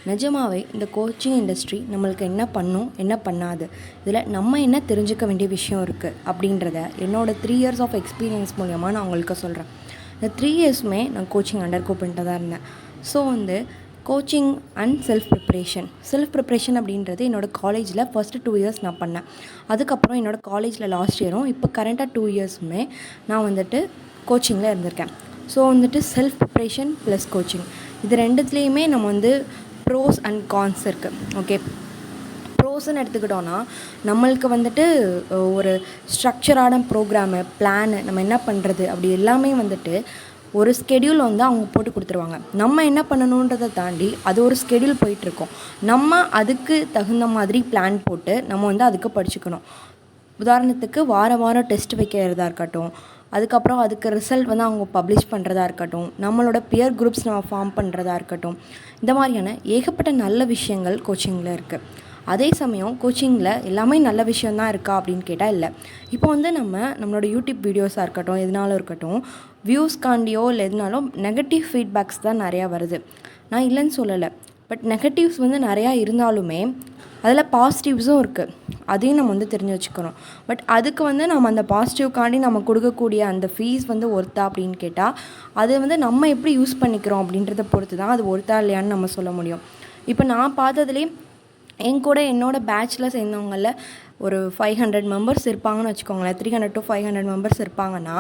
நிஜமாவே இந்த coaching industry நம்மளுக்கு என்ன பண்ணும், என்ன பண்ணாது, இதில் நம்ம என்ன தெரிஞ்சுக்க வேண்டிய விஷயம் இருக்குது அப்படின்றத என்னோடய 3 இயர்ஸ் ஆஃப் எக்ஸ்பீரியன்ஸ் மூலயமா நான் உங்களுக்கு சொல்கிறேன். இந்த 3 இயர்ஸுமே நான் கோச்சிங் அண்டர்கோ பண்ணிட்டு தான் இருந்தேன். So coaching and self preparation அப்படின்றது என்னோடய காலேஜில் ஃபஸ்ட்டு 2 இயர்ஸ் நான் பண்ணேன். அதுக்கப்புறம் என்னோடய காலேஜில் லாஸ்ட் இயரும் இப்போ கரண்ட்டாக 2 இயர்ஸுமே நான் கோச்சிங்கில் இருந்திருக்கேன். So self preparation plus coaching இது ரெண்டுத்துலேயுமே நம்ம ப்ரோஸ் அண்ட் கான்ஸ் இருக்குது. ஓகே, ப்ரோஸ்ன்னு எடுத்துக்கிட்டோன்னா நம்மளுக்கு ஒரு ஸ்ட்ரக்சரான ப்ரோக்ராமு, பிளானு, நம்ம என்ன பண்ணுறது அப்படி எல்லாமே ஒரு ஸ்கெடியூல் அவங்க போட்டு கொடுத்துருவாங்க. நம்ம என்ன பண்ணணுன்றதை தாண்டி அது ஒரு ஸ்கெடியூல் போயிட்டுருக்கோம். நம்ம அதுக்கு தகுந்த மாதிரி பிளான் போட்டு நம்ம அதுக்கு படிச்சுக்கணும். உதாரணத்துக்கு வாரம் டெஸ்ட் வைக்கிறதா இருக்கட்டும், அதுக்கப்புறம் அதுக்கு ரிசல்ட் அவங்க பப்ளிஷ் பண்ணுறதா இருக்கட்டும், நம்மளோட பியர் குரூப்ஸ் நம்ம ஃபார்ம் பண்ணுறதா இருக்கட்டும், இந்த மாதிரியான ஏகப்பட்ட நல்ல விஷயங்கள் கோச்சிங்கில் இருக்குது. அதே சமயம் கோச்சிங்கில் எல்லாமே நல்ல விஷயந்தான் இருக்கா அப்படின்னு கேட்டால் இல்லை. இப்போ நம்மளோட யூடியூப் வீடியோஸாக இருக்கட்டும், எதுனாலும் இருக்கட்டும், வியூஸ்காண்டியோ இல்லை எதுனாலும் நெகட்டிவ் ஃபீட்பேக்ஸ் தான் நிறையா வருது. நான் இல்லைன்னு சொல்லலை, பட் நெகட்டிவ்ஸ் நிறையா இருந்தாலுமே அதில் பாசிட்டிவ்ஸும் இருக்குது. அதையும் நம்ம தெரிஞ்சு வச்சுக்கணும். பட் அதுக்கு நம்ம அந்த பாசிட்டிவ்காண்டி நம்ம கொடுக்கக்கூடிய அந்த ஃபீஸ் ஒர்த்தா அப்படின்னு கேட்டால் அது நம்ம எப்படி யூஸ் பண்ணிக்கிறோம் அப்படின்றத பொறுத்து தான் அது ஒர்த்தா இல்லையான்னு நம்ம சொல்ல முடியும். இப்போ நான் பார்த்ததுலேயே என்னோட பேட்சில் சேர்ந்தவங்களில் ஒரு 500 மெம்பர்ஸ் இருப்பாங்கன்னு வச்சுக்கோங்களேன். 300 to 500 மெம்பர்ஸ் இருப்பாங்கன்னா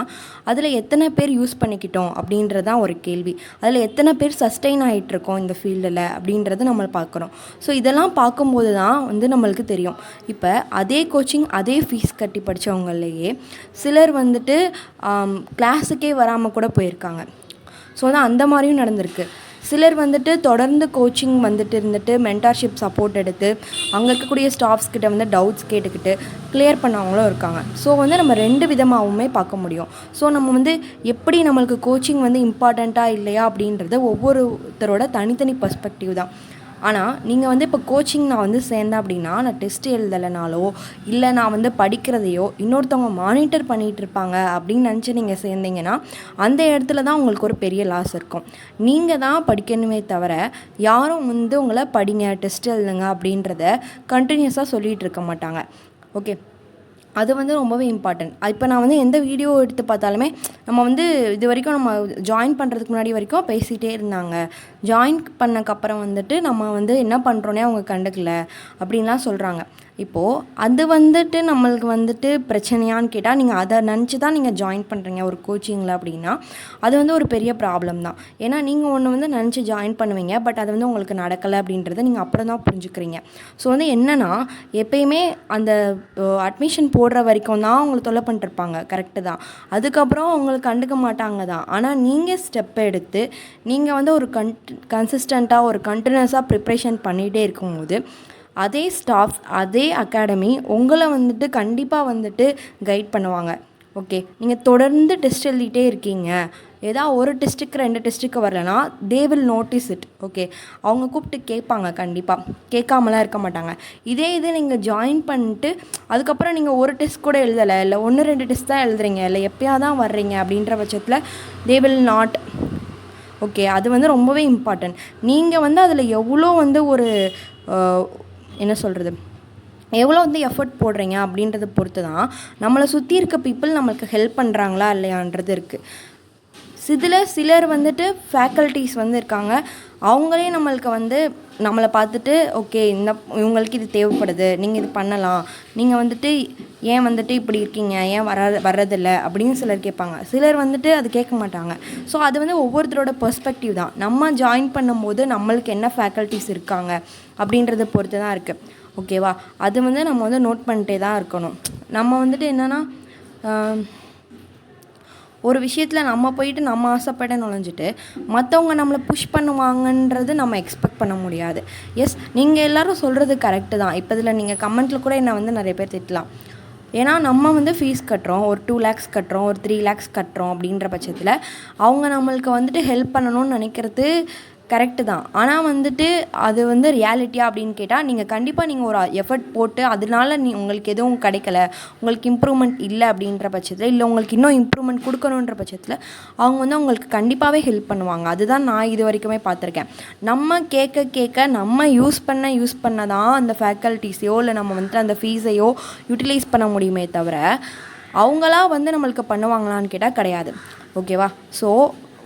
அதில் எத்தனை பேர் யூஸ் பண்ணிக்கிட்டோம் அப்படின்றது தான் ஒரு கேள்வி. அதில் எத்தனை பேர் சஸ்டெயின் ஆகிட்டுருக்கோம் இந்த ஃபீல்டில் அப்படின்றத நம்ம பார்க்குறோம். ஸோ இதெல்லாம் பார்க்கும்போது தான் நம்மளுக்கு தெரியும். இப்போ அதே கோச்சிங் அதே ஃபீஸ் கட்டி படித்தவங்களையே சிலர் கிளாஸுக்கே வராமல் கூட போயிருக்காங்க. ஸோ அந்த மாதிரியும் நடந்திருக்கு. சிலர் தொடர்ந்து கோச்சிங் இருந்துட்டு மென்டார்ஷிப் சப்போர்ட் எடுத்து அங்கே இருக்கக்கூடிய ஸ்டாஃப்ஸ்கிட்ட டவுட்ஸ் கேட்டுக்கிட்டு கிளியர் பண்ணவங்களும் இருக்காங்க. ஸோ நம்ம 2 விதமாகவுமே பார்க்க முடியும். ஸோ நம்ம எப்படி நம்மளுக்கு கோச்சிங் இம்பார்ட்டண்ட்டாக இல்லையா அப்படின்றது ஒவ்வொருத்தரோட தனித்தனி பர்ஸ்பெக்டிவ் தான். ஆனால் நீங்கள் இப்போ கோச்சிங் நான் சேர்ந்தேன் அப்படின்னா நான் டெஸ்ட் எழுதலைனாலோ இல்லை நான் படிக்கிறதையோ இன்னொருத்தவங்க மானிட்டர் பண்ணிகிட்டு இருப்பாங்க அப்படின்னு நினச்சி நீங்கள் சேர்ந்தீங்கன்னா அந்த இடத்துல தான் உங்களுக்கு ஒரு பெரிய லாஸ் இருக்கும். நீங்கள் தான் படிக்கணுமே தவிர யாரும் உங்களை படிங்க, டெஸ்ட் எழுதுங்க அப்படின்றத கண்டினியூஸாக சொல்லிகிட்டு இருக்க மாட்டாங்க. ஓகே, அது ரொம்பவே இம்பார்ட்டன்ட். இப்போ நான் எந்த வீடியோ எடுத்து பார்த்தாலுமே நம்ம இது வரைக்கும் நம்ம ஜாயின் பண்ணுறதுக்கு முன்னாடி வரைக்கும் பேசிகிட்டே இருந்தாங்க. ஜாயின் பண்ணக்கப்புறம் நம்ம என்ன பண்ணுறோன்னே அவங்க கண்டுக்கல அப்படின்லாம் சொல்கிறாங்க. இப்போது அது நம்மளுக்கு பிரச்சனையான்னு கேட்டால் நீங்கள் அதை நினச்சி தான் நீங்கள் ஜாயின் பண்ணுறீங்க ஒரு கோச்சிங்கில் அப்படின்னா அது ஒரு பெரிய ப்ராப்ளம் தான். ஏன்னா நீங்கள் ஒன்று நினச்சி ஜாயின் பண்ணுவீங்க, பட் அது உங்களுக்கு நடக்கலை அப்படின்றத நீங்கள் அப்புறம் தான் புரிஞ்சுக்கிறீங்க. ஸோ என்னென்னா எப்பயுமே அந்த அட்மிஷன் போடுற வரைக்கும் தான் அவங்களை தொல்லை பண்ணிட்டுருப்பாங்க. கரெக்டு தான். அதுக்கப்புறம் உங்களுக்கு கண்டுக்க மாட்டாங்க தான். ஆனால் நீங்கள் ஸ்டெப் எடுத்து நீங்கள் ஒரு கன்சிஸ்டண்ட்டாக ஒரு கண்டினியூஸாக ப்ரிப்ரேஷன் பண்ணிகிட்டே இருக்கும்போது அதே ஸ்டாஃப் அதே அகாடமி உங்களை கண்டிப்பாக கைட் பண்ணுவாங்க. ஓகே, நீங்கள் தொடர்ந்து டெஸ்ட் எழுதிட்டே இருக்கீங்க, ஏதாவது ஒரு டெஸ்ட்டுக்கு 2 டெஸ்ட்டுக்கு வரலனா they will notice it. Okay, அவங்க கூப்பிட்டு கேட்பாங்க, கண்டிப்பாக கேட்காமலாம் இருக்க மாட்டாங்க. இதே நீங்கள் ஜாயின் பண்ணிட்டு அதுக்கப்புறம் நீங்கள் ஒரு டெஸ்ட் கூட எழுதலை, இல்லை 1-2 டெஸ்ட் தான் எழுதுறீங்க, இல்லை எப்போயா தான் வர்றீங்க அப்படின்ற பட்சத்தில் தே வில் நாட். ஓகே, அது ரொம்பவே இம்பார்ட்டன்ட். நீங்கள் அதில் எவ்வளோ ஒரு என்ன சொல்கிறது, எவ்வளோ எஃபர்ட் போடுறீங்க அப்படின்றத பொறுத்து தான் நம்மளை சுற்றி இருக்க பீப்புள் நம்மளுக்கு ஹெல்ப் பண்ணுறாங்களா இல்லையான்றது இருக்குது. சிலர் ஃபேக்கல்ட்டிஸ் இருக்காங்க, அவங்களே நம்மளுக்கு நம்மளை பார்த்துட்டு ஓகே இவங்களுக்கு இது தேவைப்படுது, நீங்கள் இது பண்ணலாம், நீங்கள் ஏன் இப்படி இருக்கீங்க, ஏன் வர்றதில்லை அப்படின்னு சிலர் கேட்பாங்க. சிலர் அது கேட்க மாட்டாங்க. ஸோ அது ஒவ்வொருத்தரோட பெர்ஸ்பெக்டிவ் தான். நம்ம ஜாயின் பண்ணும்போது நம்மளுக்கு என்ன ஃபேக்கல்ட்டிஸ் இருக்காங்க அப்படின்றத பொறுத்து தான் இருக்குது. ஓகேவா, அது நம்ம நோட் பண்ணிட்டே தான் இருக்கணும். நம்ம என்னென்னா ஒரு விஷயத்தில் நம்ம போயிட்டு நம்ம ஆசைப்பட நுழைஞ்சிட்டு மற்றவங்க நம்மளை புஷ் பண்ணுவாங்கன்றது நம்ம எக்ஸ்பெக்ட் பண்ண முடியாது. எஸ், நீங்கள் எல்லோரும் சொல்கிறது கரெக்டு தான். இப்போ இதில் நீங்கள் கமெண்ட்டில் கூட என்னை நிறைய பேர் திட்டலாம். ஏன்னா நம்ம ஃபீஸ் கட்டுறோம், ஒரு 2 lakhs கட்டுறோம், ஒரு 3 lakhs கட்டுறோம் அப்படின்ற பட்சத்தில் அவங்க நம்மளுக்கு ஹெல்ப் பண்ணணும்னு நினைக்கிறது கரெக்டு தான். ஆனால் வந்துட்டு அது வந்து ரியாலிட்டியா அப்படின்னு கேட்டால், நீங்கள் கண்டிப்பாக நீங்கள் ஒரு எஃபர்ட் போட்டு அதனால உங்களுக்கு எதுவும் கிடைக்கல, உங்களுக்கு இம்ப்ரூவ்மெண்ட் இல்லை அப்படின்ற பட்சத்தில், இல்லை உங்களுக்கு இன்னும் இம்ப்ரூவ்மெண்ட் கொடுக்கணுன்ற பட்சத்தில் அவங்க வந்து உங்களுக்கு கண்டிப்பாகவே ஹெல்ப் பண்ணுவாங்க. அதுதான் நான் இது வரைக்குமே பார்த்துருக்கேன். நம்ம கேட்க நம்ம யூஸ் பண்ண தான் அந்த ஃபேக்கல்ட்டிஸையோ இல்லை நம்ம வந்துட்டு அந்த ஃபீஸையோ யூட்டிலைஸ் பண்ண முடியுமே தவிர, அவங்களா வந்து நம்மளுக்கு பண்ணுவாங்களான்னு கேட்டால் கிடையாது. ஓகேவா? ஸோ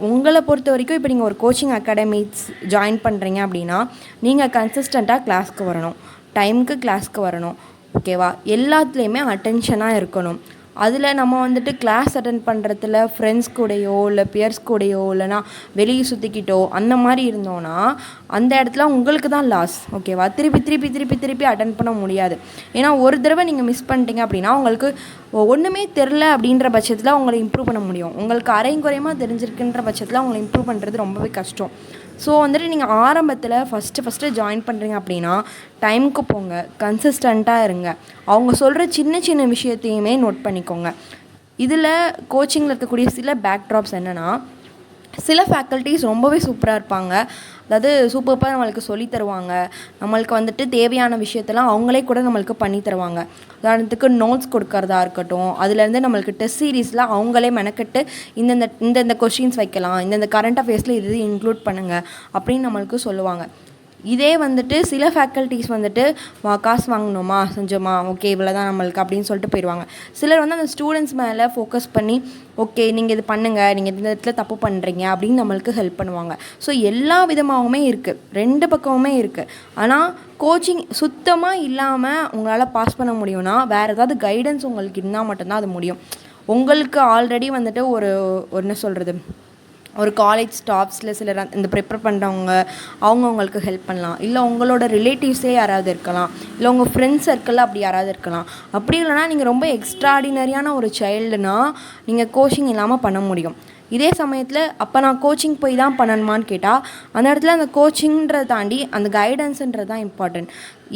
உங்களை பொறுத்த வரைக்கும் இப்போ நீங்கள் ஒரு கோச்சிங் அகாடமிஸ் ஜாயின் பண்ணுறீங்க அப்படின்னா, நீங்கள் கன்சிஸ்டண்ட்டாக கிளாஸ்க்கு வரணும், டைமுக்கு கிளாஸ்க்கு வரணும். ஓகேவா? எல்லாத்துலேயுமே அட்டென்ஷனாக இருக்கணும். அதில் நம்ம வந்துட்டு கிளாஸ் அட்டென்ட் பண்ணுறதுல ஃப்ரெண்ட்ஸ் கூடயோ இல்லை பியர்ஸ் கூடயோ இல்லைனா வெளியே சுற்றிக்கிட்டோ அந்த மாதிரி இருந்தோன்னா அந்த இடத்துல உங்களுக்கு தான் லாஸ். ஓகேவா? திருப்பி அட்டென்ட் பண்ண முடியாது. ஏன்னா ஒரு தடவை நீங்கள் மிஸ் பண்ணிட்டீங்க அப்படின்னா உங்களுக்கு ஒன்றுமே தெரில அப்படின்ற பட்சத்தில் உங்களை இம்ப்ரூவ் பண்ண முடியும். உங்களுக்கு அரைங்குறையமாக தெரிஞ்சிருக்குன்ற பட்சத்தில் உங்களை இம்ப்ரூவ் பண்ணுறது ரொம்பவே கஷ்டம். ஸோ வந்துட்டு நீங்கள் ஆரம்பத்தில் ஃபஸ்ட்டு ஜாயின் பண்ணுறீங்க அப்படின்னா டைமுக்கு போங்க, கன்சிஸ்டண்ட்டாக இருங்க, அவங்க சொல்கிற சின்ன விஷயத்தையுமே நோட் பண்ணிக்கோங்க. இதில் கோச்சிங்கில் இருக்கக்கூடிய சில பேக்ட்ராப்ஸ் என்னென்னா, சில ஃபேக்கல்ட்டிஸ் ரொம்பவே சூப்பராக இருப்பாங்க. அதாவது சூப்பராக நம்மளுக்கு சொல்லி தருவாங்க. நம்மளுக்கு வந்துட்டு தேவையான விஷயத்தெல்லாம் அவங்களே கூட நம்மளுக்கு பண்ணி தருவாங்க. உதாரணத்துக்கு நோட்ஸ் கொடுக்கறதா இருக்கட்டும், அதுலேருந்து நம்மளுக்கு டெஸ்ட் சீரீஸில் அவங்களே மெனக்கெட்டு இந்தந்த கொஷின்ஸ் வைக்கலாம், இந்தந்த கரண்ட் அஃபேர்ஸில் இது இன்க்ளூட் பண்ணுங்கள் அப்படின்னு நம்மளுக்கு சொல்லுவாங்க. இதே வந்துட்டு சில ஃபேக்கல்ட்டிஸ் வந்துட்டு காசு வாங்கினோமா செஞ்சோமா ஓகே இவ்வளோ தான் நம்மளுக்கு அப்படின்னு சொல்லிட்டு போயிடுவாங்க. சிலர் வந்து அந்த ஸ்டூடெண்ட்ஸ் மேலே ஃபோக்கஸ் பண்ணி ஓகே நீங்கள் இது பண்ணுங்கள், நீங்கள் இந்த இடத்துல தப்பு பண்ணுறீங்க அப்படின்னு நம்மளுக்கு ஹெல்ப் பண்ணுவாங்க. ஸோ எல்லா விதமாகவுமே இருக்குது, ரெண்டு பக்கமுமே இருக்குது. ஆனால் கோச்சிங் சுத்தமாக இல்லாமல் உங்களால் பாஸ் பண்ண முடியும்னா வேறு ஏதாவது கைடன்ஸ் உங்களுக்கு இருந்தால் மட்டும்தான் அது முடியும். உங்களுக்கு ஆல்ரெடி வந்துட்டு ஒரு என்ன சொல்கிறது, ஒரு காலேஜ் ஸ்டாஃப்ஸில் சிலர் இந்த ப்ரிப்பேர் பண்ணுறவங்க அவங்க உங்களுக்கு ஹெல்ப் பண்ணலாம். இல்லை உங்களோட ரிலேட்டிவ்ஸே யாராவது இருக்கலாம், இல்லை உங்கள் ஃப்ரெண்ட்ஸ் சர்க்கிளில் அப்படி யாராவது இருக்கலாம். அப்படி இல்லைனா நீங்கள் ரொம்ப எக்ஸ்ட்ராடினரியான ஒரு சைல்டுனா நீங்கள் கோச்சிங் இல்லாமல் பண்ண முடியும். இதே சமயத்தில் அப்போ நான் கோச்சிங் போய் தான் பண்ணணுமான்னு கேட்டால் அந்த இடத்துல அந்த கோச்சிங்கிறத தாண்டி அந்த கைடன்ஸுன்றது தான் இம்பார்ட்டன்ட்.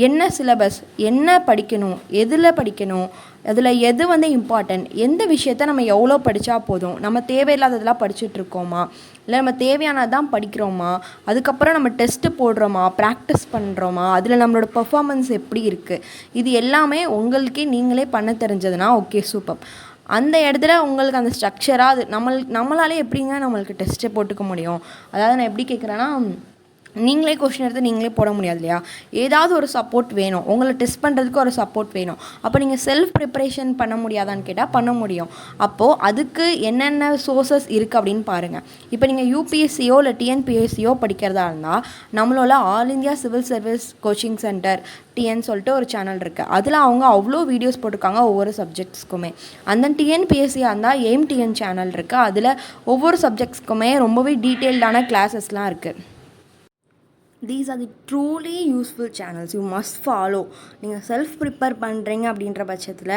என்ன சிலபஸ், என்ன படிக்கணும், எதில் படிக்கணும், அதில் எது வந்து இம்பார்ட்டன்ட், எந்த விஷயத்த நம்ம எவ்வளோ படித்தா போதும், நம்ம தேவையில்லாததெல்லாம் படிச்சுட்ருக்கோமா இல்லை நம்ம தேவையானது தான் படிக்கிறோமா, அதுக்கப்புறம் நம்ம டெஸ்ட்டு போடுறோமா, ப்ராக்டிஸ் பண்ணுறோமா, அதில் நம்மளோட பர்ஃபார்மன்ஸ் எப்படி இருக்குது, இது எல்லாமே உங்களுக்கே நீங்களே பண்ண தெரிஞ்சதுன்னா ஓகே சூப்பர். அந்த இடத்துல உங்களுக்கு அந்த ஸ்ட்ரக்சராக அது நம்மளாலே எப்படிங்க நம்மளுக்கு டெஸ்ட்டே போட்டுக்க முடியும். அதாவது நான் எப்படி கேட்குறேன்னா, நீங்களே கொஷின் எடுத்து நீங்களே போட முடியாது இல்லையா, ஏதாவது ஒரு சப்போர்ட் வேணும், உங்களை டெஸ்ட் பண்ணுறதுக்கு ஒரு சப்போர்ட் வேணும். அப்போ நீங்கள் செல்ஃப் ப்ரிப்பரேஷன் பண்ண முடியாதான்னு கேட்டால் பண்ண முடியும். அப்போது அதுக்கு என்னென்ன சோர்சஸ் இருக்குது அப்படின்னு பாருங்கள். இப்போ நீங்கள் யூபிஎஸ்சியோ இல்லை டிஎன்பிஎஸ்சியோ படிக்கிறதா இருந்தால் நம்மளோட all India civil service coaching centre TN சொல்லிட்டு ஒரு சேனல் இருக்குது. அதில் அவங்க அவ்வளோ வீடியோஸ் போட்டிருக்காங்க ஒவ்வொரு சப்ஜெக்ட்ஸ்க்குமே. அந்த டிஎன்பிஎஸ்சியாக இருந்தால் எய்ம் டிஎன் சேனல் இருக்குது, அதில் ஒவ்வொரு சப்ஜெக்ட்ஸ்க்குமே ரொம்பவே டீட்டெயில்டான கிளாஸஸ்லாம் இருக்குது. These are the truly useful channels you must follow. நீங்கள் செல்ஃப் ப்ரிப்பேர் பண்ணுறீங்க அப்படின்ற பட்சத்தில்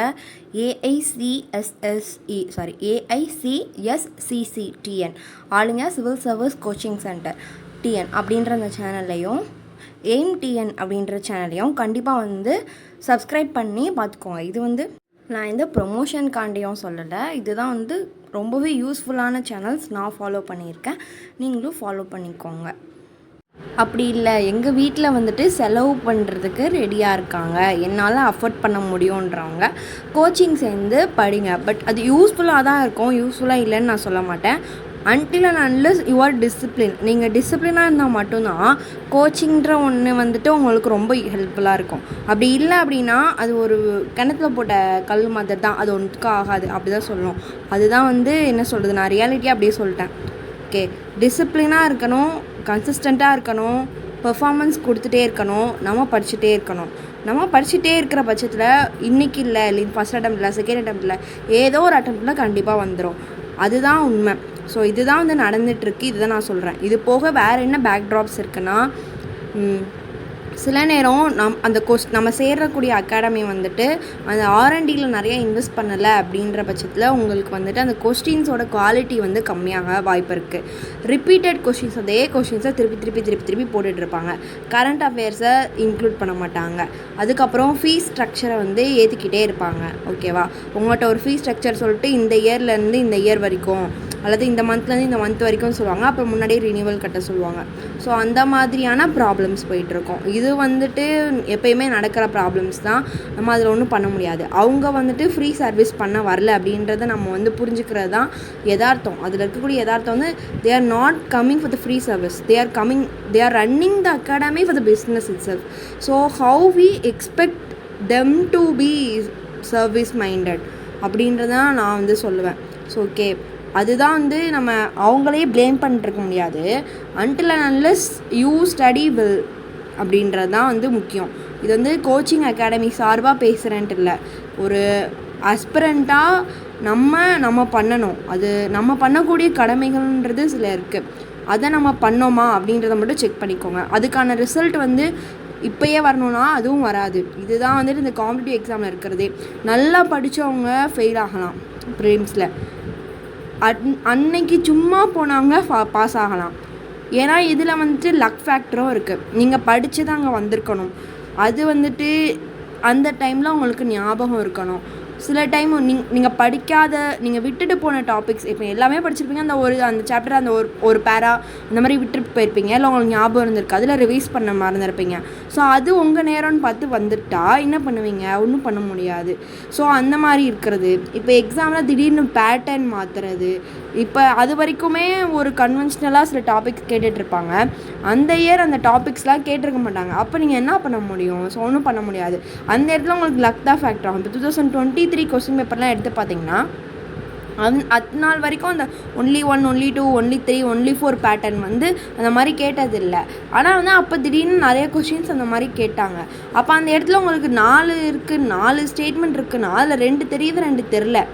AICSCCTN all India civil service coaching centre TN அப்படின்ற அந்த சேனல்லையும் எய்ம் டிஎன் அப்படின்ற சேனல்லையும் கண்டிப்பாக வந்து சப்ஸ்கிரைப் பண்ணி பார்த்துக்கோங்க. இது வந்து நான் இந்த ப்ரொமோஷனுக்காண்டியும் சொல்லலை, இதுதான் வந்து ரொம்பவே யூஸ்ஃபுல்லான சேனல்ஸ் நான் ஃபாலோ பண்ணியிருக்கேன், நீங்களும் ஃபாலோ பண்ணிக்கோங்க. அப்படி இல்லை எங்கள் வீட்டில் வந்துட்டு செலவு பண்ணுறதுக்கு ரெடியாக இருக்காங்க, என்னால் அஃபோர்ட் பண்ண முடியுன்றவங்க கோச்சிங் சேர்ந்து படிங்க. பட் அது யூஸ்ஃபுல்லாக தான் இருக்கும், யூஸ்ஃபுல்லாக இல்லைன்னு நான் சொல்ல மாட்டேன். Until and unless you are discipline, நீங்கள் டிசிப்ளினாக இருந்தால் மட்டும்தான் கோச்சிங்ன்ற ஒன்று வந்துட்டு உங்களுக்கு ரொம்ப ஹெல்ப்ஃபுல்லாக இருக்கும். அப்படி இல்லை அப்படின்னா அது ஒரு கிணத்துல போட்ட கல் மாதிரி தான், அது ஒன்றுக்கு ஆகாது அப்படி தான் சொல்லணும். அதுதான் வந்து என்ன சொல்கிறது, நான் ரியாலிட்டியாக அப்படியே சொல்லிட்டேன். ஓகே, டிசிப்ளினாக இருக்கணும், கன்சிஸ்டண்ட்டாக இருக்கணும், பெர்ஃபார்மன்ஸ் கொடுத்துட்டே இருக்கணும், நம்ம படிச்சுட்டே இருக்கிற பட்சத்தில் இன்றைக்கி இல்லை ஃபஸ்ட் அட்டெம்ப்ட் இல்லை செகண்ட் அட்டெம்ப்ட் இல்லை ஏதோ ஒரு அட்டெம்ப்டில் கண்டிப்பாக வந்துடும். அதுதான் உண்மை. ஸோ இதுதான் வந்து நடந்துகிட்ருக்கு, இதுதான் நான் சொல்கிறேன். இது போக வேறு என்ன பேக்ட்ராப்ஸ் இருக்குன்னா, சில நேரம் நம்ம சேரக்கூடிய அகாடமி வந்துட்டு அந்த R&Dயில் நிறைய இன்வெஸ்ட் பண்ணலை அப்படின்ற பட்சத்தில் உங்களுக்கு வந்துட்டு அந்த கொஸ்டின்ஸோட குவாலிட்டி வந்து கம்மியாக வாய்ப்பு இருக்குது. ரிப்பீட்டட் கொஷின்ஸ், அதே கொஷின்ஸை திருப்பி போட்டுட்ருப்பாங்க. கரண்ட் அஃபேர்ஸை இன்க்ளூட் பண்ண மாட்டாங்க. அதுக்கப்புறம் ஃபீஸ் ஸ்ட்ரக்சரை வந்து ஏற்றிக்கிட்டே இருப்பாங்க. ஓகேவா, உங்கள்கிட்ட ஒரு ஃபீஸ் ஸ்ட்ரக்சர் சொல்லிட்டு இந்த இயர்லேருந்து இந்த இயர் வரைக்கும் அல்லது இந்த மந்த்லேருந்து இந்த மந்த் வரைக்கும் சொல்லுவாங்க, அப்புறம் முன்னாடியே ரினியூவல் கட்ட சொல்லுவாங்க. ஸோ அந்த மாதிரியான ப்ராப்ளம்ஸ் போயிட்டுருக்கோம். இது வந்துட்டு எப்பயுமே நடக்கிற ப்ராப்ளம்ஸ் தான், நம்ம அதில் ஒன்றும் பண்ண முடியாது. அவங்க வந்துட்டு ஃப்ரீ சர்வீஸ் பண்ண வரல அப்படின்றத நம்ம வந்து புரிஞ்சுக்கிறது தான் யதார்த்தம். அதில் இருக்கக்கூடிய யதார்த்தம் வந்து they are not coming for the free service, they are running the academy for the business itself. So how we expect them to be service minded அப்படின்றதான் நான் வந்து சொல்லுவேன். ஸோ ஓகே, அதுதான் வந்து நம்ம அவங்களே ப்ளேம் பண்ணிட்டுருக்க முடியாது. until and unless you study well அப்படின்றது தான் வந்து முக்கியம். இது வந்து கோச்சிங் அகாடமி சார்பாக பேசுகிறேன்ட்டு இல்லை, ஒரு அஸ்பிரண்ட்டாக நம்ம பண்ணணும். அது நம்ம பண்ணக்கூடிய கடமைகள்ன்றது சில இருக்குது, அதை நம்ம பண்ணோமா அப்படின்றத மட்டும் செக் பண்ணிக்கோங்க. அதுக்கான ரிசல்ட் வந்து இப்போயே வரணும்னா அதுவும் வராது. இதுதான் வந்துட்டு இந்த காம்படிட்டிவ் எக்ஸாமில் இருக்கிறதே. நல்லா படித்தவங்க ஃபெயில் ஆகலாம் ப்ரிலிம்ஸில், அன்னைக்கு சும்மா போனவங்க பாஸ் ஆகலாம். ஏன்னா இதில் வந்துட்டு லக் ஃபேக்டரும் இருக்குது. நீங்கள் படித்து தான் அங்கே வந்திருக்கணும், அது வந்துட்டு அந்த டைமில் உங்களுக்கு ஞாபகம் இருக்கணும். சில டைம் நீங்கள் படிக்காத, நீங்கள் விட்டுட்டு போன டாபிக்ஸ், இப்போ எல்லாமே படிச்சிருப்பீங்க, அந்த சாப்டர் அந்த ஒரு பேரா அந்த மாதிரி விட்டுட்டு போயிருப்பீங்க, இல்லை உங்களுக்கு ஞாபகம் இருந்திருக்கு, அதில் ரிவைஸ் பண்ண மறந்துருப்பீங்க. ஸோ அது உங்கள் நேரம்னு பார்த்து வந்துட்டா என்ன பண்ணுவீங்க? ஒன்றும் பண்ண முடியாது. ஸோ அந்த மாதிரி இருக்கிறது. இப்போ எக்ஸாமில் திடீர்னு பேட்டர்ன் மாற்றுறது, இப்போ அது வரைக்குமே ஒரு கன்வென்ஷனலாக சில டாபிக்ஸ் கேட்டுட்ருப்பாங்க, அந்த இயர் அந்த டாபிக்ஸ்லாம் கேட்டிருக்க மாட்டாங்க. அப்போ நீங்கள் என்ன பண்ண முடியும்? ஸோ ஒன்றும் பண்ண முடியாது. அந்த இடத்துல உங்களுக்கு லக் தான் ஃபேக்டர் ஆகும். இப்போ 2023 கொஸ்டின் பேப்பர்லாம் எடுத்து பார்த்தீங்கன்னா அது நாள் வரைக்கும் அந்த only 1, only 2, only 3, only 4 pattern வந்து அந்த மாதிரி கேட்டதில்லை. ஆனால் வந்து அப்போ திடீர்னு நிறைய கொஷின்ஸ் அந்த மாதிரி கேட்டாங்க. அப்போ அந்த இடத்துல உங்களுக்கு 4 இருக்குது, 4 ஸ்டேட்மெண்ட் இருக்குன்னா அதில் 2 தெரியுது, 2 தெரில,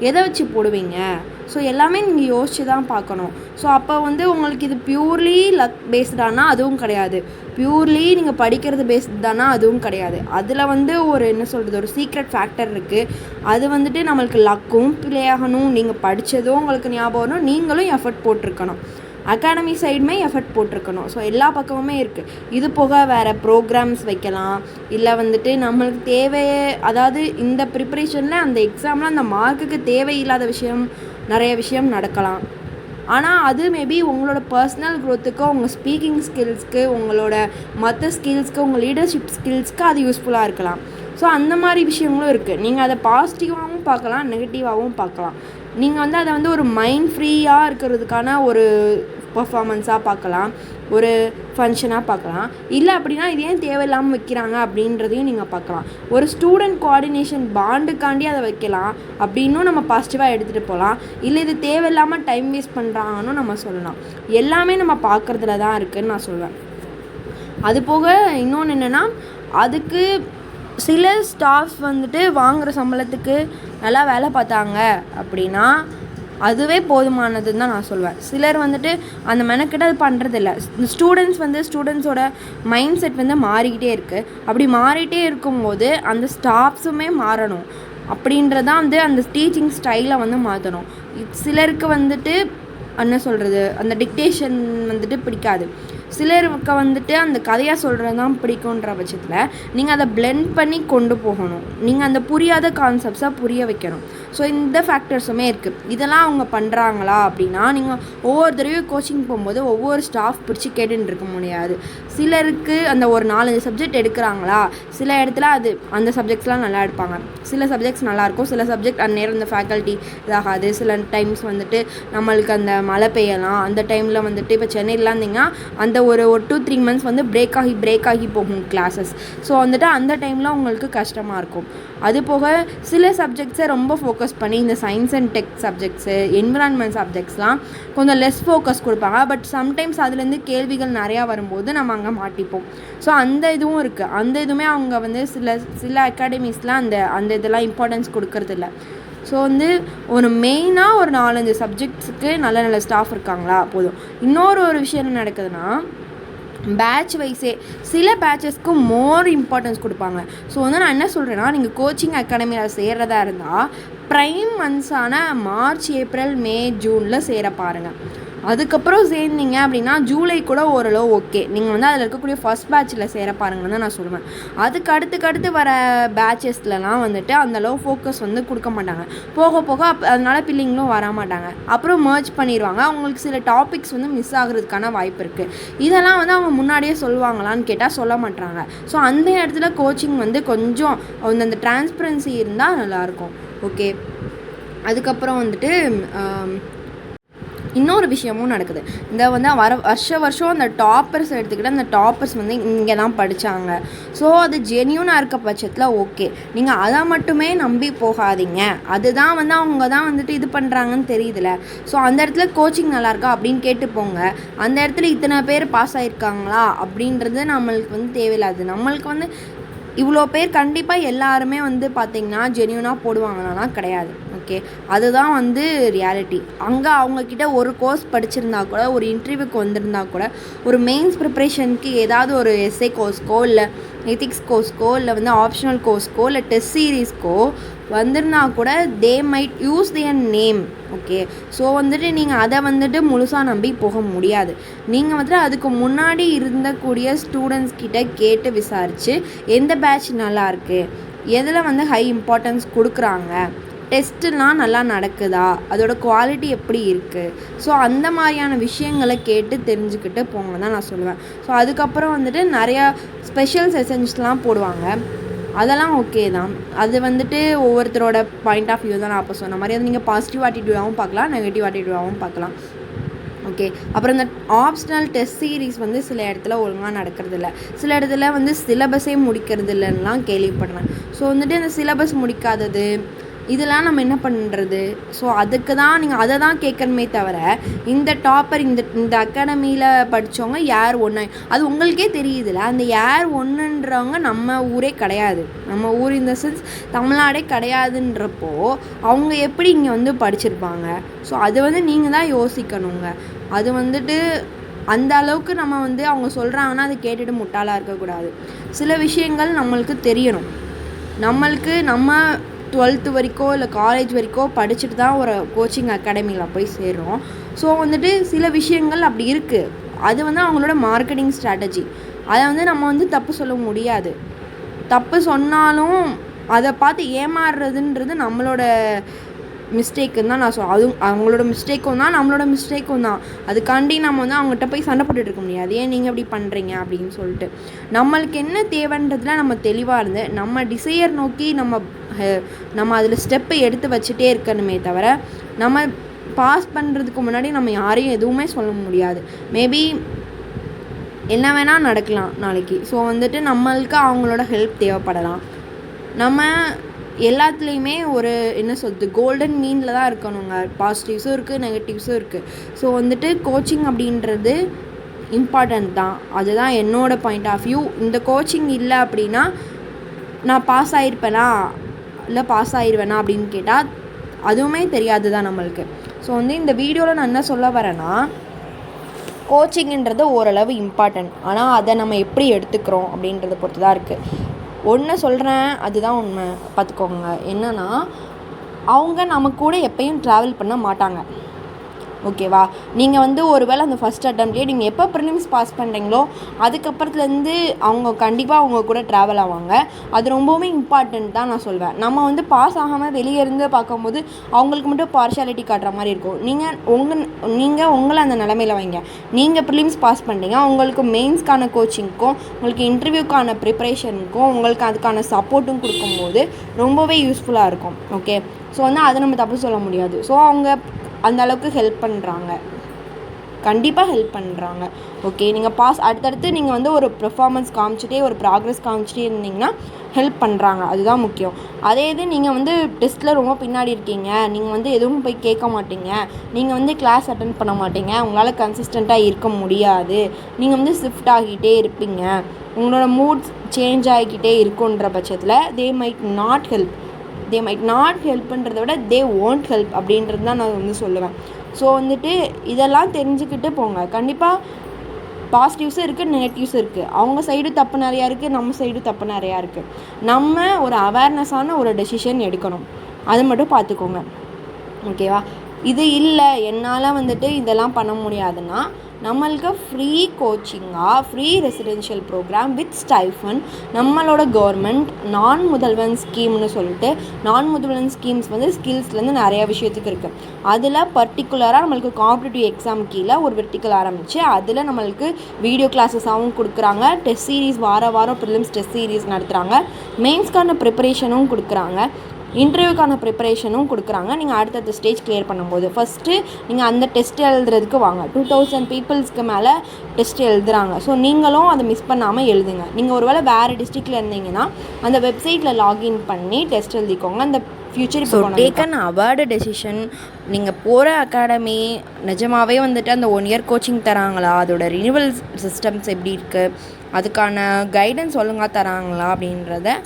எதை வச்சு போடுவீங்க? ஸோ எல்லாமே நீங்கள் யோசிச்சு தான் பார்க்கணும். ஸோ அப்போ வந்து உங்களுக்கு இது பியூர்லி லக் பேஸ்டானா அதுவும் கிடையாது, பியூர்லி நீங்கள் படிக்கிறது பேஸ்ட் தானா அதுவும் கிடையாது. அதில் வந்து ஒரு என்ன சொல்கிறது, ஒரு சீக்ரெட் ஃபேக்டர் இருக்குது. அது வந்துட்டு நம்மளுக்கு லக்கும் ப்ளே ஆகணும், நீங்கள் படித்ததும் உங்களுக்கு ஞாபகம் வரணும், நீங்களும் எஃபர்ட் போட்டிருக்கணும், அகாடமி சைடுமே எஃபர்ட் போட்டிருக்கணும். ஸோ எல்லா பக்கமுமே இருக்குது. இது போக வேறு ப்ரோக்ராம்ஸ் வைக்கலாம், இல்லை வந்துட்டு நம்மளுக்கு தேவையே, அதாவது இந்த ப்ரிப்பரேஷனில் அந்த எக்ஸாமில் அந்த மார்க்குக்கு தேவையில்லாத விஷயம் நிறைய விஷயம் நடக்கலாம். ஆனால் அது மேபி உங்களோட பர்சனல் க்ரோத்துக்கு, உங்கள் ஸ்பீக்கிங் ஸ்கில்ஸ்க்கு, உங்களோட மற்ற ஸ்கில்ஸ்க்கு, உங்கள் லீடர்ஷிப் ஸ்கில்ஸ்க்கு அது யூஸ்ஃபுல்லாக இருக்கலாம். ஸோ அந்த மாதிரி விஷயங்களும் இருக்குது. நீங்கள் அதை பாசிட்டிவாகவும் பார்க்கலாம், நெகட்டிவாகவும் பார்க்கலாம். நீங்கள் வந்து அதை வந்து ஒரு மைண்ட் ஃப்ரீயாக இருக்கிறதுக்கான ஒரு பர்ஃபார்மன்ஸாக பார்க்கலாம், ஒரு ஃபங்க்ஷனாக பார்க்கலாம். இல்லை அப்படின்னா இது ஏன் தேவையில்லாமல் வைக்கிறாங்க அப்படின்றதையும் நீங்கள் பார்க்கலாம். ஒரு ஸ்டூடெண்ட் கோஆர்டினேஷன் பாண்டுக்காண்டி அதை வைக்கலாம் அப்படின்னும் நம்ம பாசிட்டிவாக எடுத்துகிட்டு போகலாம். இல்லை இது தேவையில்லாமல் டைம் வேஸ்ட் பண்ணுறாங்கன்னு நம்ம சொல்லலாம். எல்லாமே நம்ம பார்க்குறதுல தான் இருக்குதுன்னு நான் சொல்லுவேன். அது போக இன்னொன்று என்னென்னா, அதுக்கு சில ஸ்டாஃப்ஸ் வந்துட்டு வாங்குகிற சம்பளத்துக்கு நல்லா வேலை பார்த்தாங்க அப்படின்னா அதுவே போதுமானதுன்னு தான் நான் சொல்லுவேன். சிலர் வந்துட்டு அந்த மெனக்கிட்ட அது பண்ணுறதில்ல. ஸ்டூடெண்ட்ஸோட மைண்ட் செட் வந்து மாறிக்கிட்டே இருக்குது. அப்படி மாறிட்டே இருக்கும்போது அந்த ஸ்டாஃப்ஸுமே மாறணும். அப்படின்றதான் வந்து அந்த டீச்சிங் ஸ்டைலை வந்து மாற்றணும். சிலருக்கு வந்துட்டு என்ன சொல்கிறது, அந்த டிக்டேஷன் வந்துட்டு பிடிக்காது. சிலருக்கு வந்துட்டு அந்த கதையாக சொல்கிறது தான் பிடிக்குன்ற பட்சத்தில் நீங்கள் அதை பிளெண்ட் பண்ணி கொண்டு போகணும். நீங்கள் அந்த புரியாத கான்செப்ட்ஸாக புரிய வைக்கணும். ஸோ இந்த ஃபேக்டர்ஸுமே இருக்குது. இதெல்லாம் அவங்க பண்ணுறாங்களா அப்படின்னா நீங்கள் ஒவ்வொரு தடவையும் கோச்சிங் போகும்போது ஒவ்வொரு ஸ்டாஃப் பிடிச்சி கேட்டுன்னு இருக்க முடியாது. சிலருக்கு அந்த ஒரு 4-5 சப்ஜெக்ட் எடுக்கிறாங்களா, சில இடத்துல அந்த சப்ஜெக்ட்ஸ்லாம் நல்லா எடுப்பாங்க, சில சப்ஜெக்ட்ஸ் நல்லாயிருக்கும், சில சப்ஜெக்ட் அந்நேரம் அந்த ஃபேக்கல்ட்டி இதாகாது. சில டைம்ஸ் வந்துட்டு நம்மளுக்கு அந்த மழை பெய்யலாம், அந்த டைமில் வந்துட்டு இப்போ சென்னையிலாம் இருந்திங்கன்னா அந்த ஒரு 2-3 மந்த்ஸ் வந்து பிரேக் ஆகி போகும் கிளாஸஸ். ஸோ வந்துட்டு அந்த டைமில் உங்களுக்கு கஷ்டமாக இருக்கும். அது போக சில சப்ஜெக்ட்ஸை ரொம்ப ஃபோக்கஸ் பண்ணி இந்த science and tech subjects, environment சப்ஜெக்ட்ஸ்லாம் கொஞ்சம் லெஸ் ஃபோக்கஸ் கொடுப்பாங்க. பட் சம்டைம்ஸ் அதுலேருந்து கேள்விகள் நிறையா வரும்போது நம்ம அங்கே மாட்டிப்போம். ஸோ அந்த இதுவும் இருக்குது. அந்த இதுவுமே அவங்க வந்து சில அகாடமிஸ்லாம் அந்த இதெல்லாம் இம்பார்ட்டன்ஸ் கொடுக்கறதில்ல. ஸோ வந்து ஒரு மெயினாக ஒரு 4-5 சப்ஜெக்ட்ஸுக்கு நல்ல ஸ்டாஃப் இருக்காங்களா போதும். இன்னொரு விஷயம் என்ன நடக்குதுன்னா, பேட்ச் வைஸே சில பேட்சஸ்க்கு மோர் இம்பார்ட்டன்ஸ் கொடுப்பாங்க. ஸோ வந்து நான் என்ன சொல்கிறேன்னா, நீங்கள் கோச்சிங் அகாடமியில் சேர்றதா இருந்தால் ப்ரைம் மந்த்ஸான மார்ச், ஏப்ரல், மே, ஜூனில் சேர பாருங்கள். அதுக்கப்புறம் சேர்ந்தீங்க அப்படின்னா ஜூலை கூட ஓரளவு ஓகே, நீங்கள் வந்து அதில் இருக்கக்கூடிய ஃபஸ்ட் பேட்சில் சேர பாருங்கன்னு தான் நான் சொல்லுவேன். அதுக்கு அடுத்து வர பேட்சஸ்லலாம் வந்துட்டு அந்தளவு ஃபோக்கஸ் வந்து கொடுக்க மாட்டாங்க. போக போக அதனால் பில்லிங்களும் வர மாட்டாங்க. அப்புறம் மர்ஜ் பண்ணிடுவாங்க. அவங்களுக்கு சில டாபிக்ஸ் வந்து மிஸ் ஆகுறதுக்கான வாய்ப்பு இருக்குது. இதெல்லாம் வந்து அவங்க முன்னாடியே சொல்லுவாங்களான்னு கேட்டால் சொல்ல மாட்டாங்க. ஸோ அந்த இடத்துல கோச்சிங் வந்து கொஞ்சம் அந்த டிரான்ஸ்பரன்சி இருந்தால் நல்லாயிருக்கும். ஓகே, அதுக்கப்புறம் வந்துட்டு இன்னொரு விஷயமும் நடக்குது. இந்த வந்து வருஷம் அந்த டாப்பர்ஸ் எடுத்துக்கிட்டு அந்த டாப்பர்ஸ் வந்து இங்கே தான் படித்தாங்க. ஸோ அது ஜென்யூனாக இருக்க பட்சத்தில் ஓகே, நீங்கள் அதை மட்டுமே நம்பி போகாதீங்க. அதுதான் வந்து அவங்க தான் வந்துட்டு இது பண்ணுறாங்கன்னு தெரியுதுல. ஸோ அந்த இடத்துல கோச்சிங் நல்லாயிருக்கா அப்படின்னு கேட்டு போங்க. அந்த இடத்துல இத்தனை பேர் பாஸ் ஆகிருக்காங்களா அப்படின்றது நம்மளுக்கு வந்து தேவையில்லாது. நம்மளுக்கு வந்து இவ்வளோ பேர் கண்டிப்பாக எல்லாருமே வந்து பார்த்திங்கன்னா ஜென்யூனாக போடுவாங்கன்னா கிடையாது. ஓகே, அதுதான் வந்து ரியாலிட்டி. அங்கே அவங்கக்கிட்ட ஒரு கோர்ஸ் படிச்சிருந்தா கூட, ஒரு இன்டர்வியூக்கு வந்திருந்தா கூட, ஒரு மெயின்ஸ் ப்ரிப்ரேஷனுக்கு ஏதாவது ஒரு எஸ்ஏ கோர்ஸ்க்கோ இல்லை எத்திக்ஸ் கோர்ஸ்க்கோ இல்லை வந்து ஆப்ஷனல் கோர்ஸ்க்கோ இல்லை டெஸ்ட் சீரீஸ்க்கோ வந்திருந்தா கூட they might use their name. Okay, so வந்துட்டு நீங்கள் அதை வந்துட்டு முழுசாக நம்பி போக முடியாது. நீங்கள் வந்துட்டு அதுக்கு முன்னாடி இருந்தக்கூடிய ஸ்டூடெண்ட்ஸ் கிட்ட கேட்டு விசாரித்து எந்த பேட்ச் நல்லாயிருக்கு, எதில் வந்து ஹை இம்பார்ட்டன்ஸ் கொடுக்குறாங்க, டெஸ்ட்டுலாம் நல்லா நடக்குதா, அதோட குவாலிட்டி எப்படி இருக்குது, ஸோ அந்த மாதிரியான விஷயங்களை கேட்டு தெரிஞ்சுக்கிட்டு போங்க தான் நான் சொல்லுவேன். ஸோ அதுக்கப்புறம் வந்துட்டு நிறையா ஸ்பெஷல் செஷன்ஸ்லாம் போடுவாங்க. அதெல்லாம் ஓகே தான். அது வந்துட்டு ஒவ்வொருத்தரோட பாயிண்ட் ஆஃப் வியூ தான். நான் அப்போ சொன்ன மாதிரி அது நீங்கள் பாசிட்டிவ் ஆட்டிடியூடாகவும் பார்க்கலாம், நெகட்டிவ் ஆட்டிடியூடாகவும் பார்க்கலாம். ஓகே, அப்புறம் இந்த ஆப்ஷனல் டெஸ்ட் சீரீஸ் வந்து சில இடத்துல ஒழுங்காக நடக்கிறதில்ல, சில இடத்துல வந்து சிலபஸே முடிக்கிறது இல்லைன்னெலாம் கேள்விப்படுறேன். ஸோ வந்துட்டு இந்த சிலபஸ் முடிக்காதது இதெல்லாம் நம்ம என்ன பண்ணுறது? ஸோ அதுக்கு தான் நீங்கள் அதை தான் கேட்கணுமே தவிர, இந்த டாப்பர் இந்த அகாடமியில் படித்தவங்க யார் ஒன்று, அது உங்களுக்கே தெரியுதுல்ல. அந்த யார் ஒன்றுன்றவங்க நம்ம ஊரே கிடையாது. நம்ம ஊர் இந்த சென்ஸ் தமிழ்நாடே கிடையாதுன்றப்போ அவங்க எப்படி இங்கே வந்து படிச்சிருப்பாங்க? ஸோ அது வந்து நீங்கள் தான் யோசிக்கணுங்க. அது வந்துட்டு அந்த அளவுக்கு நம்ம வந்து அவங்க சொல்கிறாங்கன்னா அதை கேட்டுட்டு முட்டாளாக இருக்கக்கூடாது. சில விஷயங்கள் நம்மளுக்கு தெரியணும். நம்ம 12th வரைக்கும் இல்லை காலேஜ் வரைக்கும் படிச்சுட்டு தான் ஒரு கோச்சிங் அகாடமியில் போய் சேர்றோம். ஸோ வந்துட்டு சில விஷயங்கள் அப்படி இருக்குது. அது வந்து அவங்களோட மார்க்கெட்டிங் ஸ்ட்ராட்டஜி. அதை வந்து நம்ம வந்து தப்பு சொல்ல முடியாது. தப்பு சொன்னாலும் அதை பார்த்து ஏமாறுறதுன்றது நம்மளோட மிஸ்டேக்குன்னு தான் நான் சொல்லுவேன். அதுவும் அவங்களோட மிஸ்டேக்கும் தான், நம்மளோட மிஸ்டேக்கும் தான். அதுக்காண்டி நம்ம வந்து அவங்ககிட்ட போய் சண்டை போட்டுட்டு இருக்க முடியாது. ஏன் நீங்கள் இப்படி பண்ணுறீங்க அப்படின்னு சொல்லிட்டு. நம்மளுக்கு என்ன தேவைன்றதுல நம்ம தெளிவாக இருந்து நம்ம டிசையர் நோக்கி நம்ம அதில் ஸ்டெப்பை எடுத்து வச்சுட்டே இருக்கணுமே தவிர, நம்ம பாஸ் பண்ணுறதுக்கு முன்னாடி நம்ம யாரையும் எதுவுமே சொல்ல முடியாது. மேபி என்ன வேணால் நடக்கலாம் நாளைக்கு. ஸோ வந்துட்டு நம்மளுக்கு அவங்களோட ஹெல்ப் தேவைப்படலாம். நம்ம எல்லாத்துலேயுமே ஒரு என்ன சொல்கிறது, கோல்டன் மீனில் தான் இருக்கணுங்க. பாசிட்டிவ்ஸும் இருக்குது, நெகட்டிவ்ஸும் இருக்குது. ஸோ வந்துட்டு கோச்சிங் அப்படின்றது இம்பார்ட்டண்ட் தான். அதுதான் என்னோடய பாயிண்ட் ஆஃப் வியூ. இந்த கோச்சிங் இல்லை அப்படின்னா நான் பாஸ் ஆகிருப்பேனா இல்லை பாஸ் ஆகிடுவேனா அப்படின்னு கேட்டால் அதுவுமே தெரியாது தான் நம்மளுக்கு. ஸோ வந்து இந்த வீடியோவில் நான் என்ன சொல்ல வரேன்னா, கோச்சிங்ன்றது ஓரளவு இம்பார்ட்டன்ட். ஆனால் அதை நம்ம எப்படி எடுத்துக்கிறோம் அப்படின்றத பொறுத்து தான் இருக்குது. ஒன்று சொல்கிறேன், அதுதான் உண்மை, பார்த்துக்கோங்க. என்னென்னா, அவங்க நம்ம கூட எப்பயும் ட்ராவல் பண்ண மாட்டாங்க. ஓகேவா? நீங்கள் வந்து ஒரு வேளை அந்த ஃபஸ்ட் அட்டம்ப்ட்லேயே நீங்கள் எப்போ ப்ரிலிம்ஸ் பாஸ் பண்ணுறீங்களோ அதுக்கப்புறத்துலேருந்து அவங்க கண்டிப்பாக அவங்க கூட ட்ராவல் ஆவாங்க. அது ரொம்பவுமே இம்பார்ட்டண்ட் தான் நான் சொல்வேன். நம்ம வந்து பாஸ் ஆகாமல் வெளியே இருந்து பார்க்கும்போது அவங்களுக்கு மட்டும் பார்ஷியாலிட்டி காட்டுற மாதிரி இருக்கும். நீங்கள் உங்களை அந்த நிலமையில வைங்க. நீங்கள் ப்ரிலிம்ஸ் பாஸ் பண்ணுறீங்க, உங்களுக்கு மெயின்ஸ்க்கான கோச்சிங்க்கும் உங்களுக்கு இன்டர்வியூக்கான ப்ரிப்ரேஷனுக்கும் உங்களுக்கு அதுக்கான சப்போர்ட்டும் கொடுக்கும்போது ரொம்பவே யூஸ்ஃபுல்லாக இருக்கும். ஓகே, ஸோ வந்து அதை நம்ம தப்பு சொல்ல முடியாது. ஸோ அவங்க அந்த அளவுக்கு ஹெல்ப் பண்ணுறாங்க, கண்டிப்பாக ஹெல்ப் பண்ணுறாங்க. ஓகே, நீங்கள் அடுத்தடுத்து நீங்கள் வந்து ஒரு பெர்ஃபார்மன்ஸ் காமிச்சிட்டே ஒரு ப்ராக்ரஸ் காமிச்சிட்டே இருந்தீங்கன்னா ஹெல்ப் பண்ணுறாங்க. அதுதான் முக்கியம். அதே இது நீங்கள் வந்து டெஸ்ட்டில் ரொம்ப பின்னாடி இருக்கீங்க, நீங்கள் வந்து எதுவும் போய் கேட்க மாட்டீங்க, நீங்கள் வந்து கிளாஸ் அட்டென்ட் பண்ண மாட்டீங்க, உங்களால் கன்சிஸ்டண்ட்டாக இருக்க முடியாது, நீங்கள் வந்து ஷிஃப்ட் ஆகிட்டே இருப்பீங்க, உங்களோட மூட்ஸ் சேஞ்ச் ஆகிக்கிட்டே இருக்குன்ற பட்சத்தில் தே மைட் நாட் ஹெல்ப்ன்றதை விட தே ஓன்ட் ஹெல்ப் அப்படின்றது தான் நான் வந்து சொல்லுவேன். ஸோ வந்துட்டு இதெல்லாம் தெரிஞ்சுக்கிட்டு போங்க. கண்டிப்பாக பாசிட்டிவ்ஸும் இருக்குது, நெகட்டிவ்ஸும் இருக்குது. அவங்க சைடு தப்பு நிறையா இருக்குது, நம்ம சைடு தப்பு நிறையா இருக்குது. நம்ம ஒரு அவேர்னஸான ஒரு டெசிஷன் எடுக்கணும். அது மட்டும் பார்த்துக்கோங்க. ஓகேவா? இது இல்லை என்னால் வந்துட்டு இதெல்லாம் பண்ண முடியாதுன்னா நம்மளுக்கு ஃப்ரீ கோச்சிங்காக free residential program with stipend நம்மளோட கவர்மெண்ட் நான் முதல்வன் ஸ்கீம்னு சொல்லிட்டு நான் முதல்வன் ஸ்கீம்ஸ் வந்து ஸ்கில்ஸ்லேருந்து நிறையா விஷயத்துக்கு இருக்குது. அதில் பர்டிகுலராக நம்மளுக்கு காம்படிட்டிவ் எக்ஸாம் கீழே ஒரு வெர்டிக்கல் ஆரம்பித்து அதில் நம்மளுக்கு வீடியோ கிளாஸஸாகவும் கொடுக்குறாங்க. டெஸ்ட் சீரீஸ் வாரம் ப்ரிலிம்ஸ் டெஸ்ட் சீரீஸ் நடத்துகிறாங்க. மெயின்ஸ்க்கான ப்ரிப்பரேஷனும் கொடுக்குறாங்க. இன்டர்வியூக்கான ப்ரிப்பரேஷனும் கொடுக்குறாங்க. நீங்கள் அடுத்தடுத்த ஸ்டேஜ் கிளியர் பண்ணும்போது ஃபஸ்ட்டு நீங்கள் அந்த டெஸ்ட் எழுதுறதுக்கு வாங்க. 2000 பீப்புள்ஸ்க்கு மேலே டெஸ்ட் எழுதுகிறாங்க. ஸோ நீங்களும் அதை மிஸ் பண்ணாமல் எழுதுங்க. நீங்கள் ஒருவேளை வேறு டிஸ்ட்ரிக்டில் இருந்தீங்கன்னா அந்த வெப்சைட்டில் லாகின் பண்ணி டெஸ்ட் எழுதிக்கோங்க. அந்த future so taken award decision. நீங்கள் போகிற அகாடமி நிஜமாகவே வந்துட்டு அந்த 1 இயர் கோச்சிங் தராங்களா, அதோட ரினிவல் சிஸ்டம்ஸ் எப்படி இருக்குது, அதுக்கான கைடன்ஸ் ஒழுங்காக தராங்களா அப்படின்றத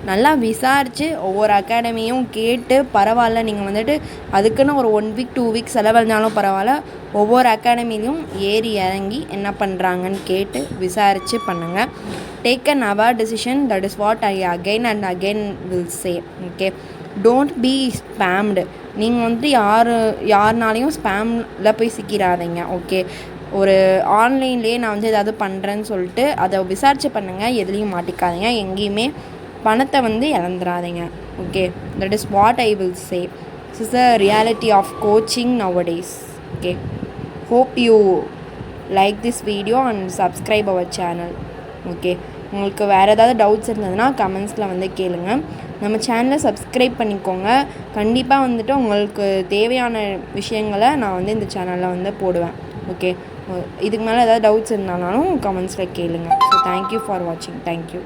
நல்லா விசாரித்து ஒவ்வொரு அகாடமியும் கேட்டு பரவாயில்ல, நீங்கள் வந்துட்டு அதுக்குன்னு ஒரு 1 வீக் 2 வீக் செலவழிஞ்சாலும் பரவாயில்ல, ஒவ்வொரு அகாடமிலையும் ஏறி இறங்கி என்ன பண்ணுறாங்கன்னு கேட்டு விசாரித்து பண்ணுங்கள். Take on our decision. That is what I again and again will say. Okay, don't be spammed. நீங்கள் வந்துட்டு யாருனாலையும் ஸ்பேமில் போய் சிக்கிறாதீங்க. ஓகே, ஒரு ஆன்லைன்லேயே நான் வந்து ஏதாவது பண்ணுறேன்னு சொல்லிட்டு அதை விசாரித்து பண்ணுங்கள். எதுலேயும் மாட்டிக்காதீங்க. எங்கேயுமே பணத்தை வந்து இழந்துடாதீங்க. Okay, that is what I will say. This is the reality of coaching nowadays. Okay, hope you like this video and subscribe our channel. Okay, உங்களுக்கு வேறு ஏதாவது டவுட்ஸ் இருந்ததுன்னா கமெண்ட்ஸில் வந்து கேளுங்க. நம்ம சேனலை சப்ஸ்கிரைப் பண்ணிக்கோங்க. கண்டிப்பாக வந்துட்டு உங்களுக்கு தேவையான விஷயங்களை நான் வந்து இந்த சேனலில் வந்து போடுவேன். ஓகே, இதுக்கு மேலே ஏதாவது டவுட்ஸ் இருந்தாலும் கமெண்ட்ஸில் கேளுங்க. ஸோ தேங்க்யூ ஃபார் வாட்சிங். தேங்க்யூ.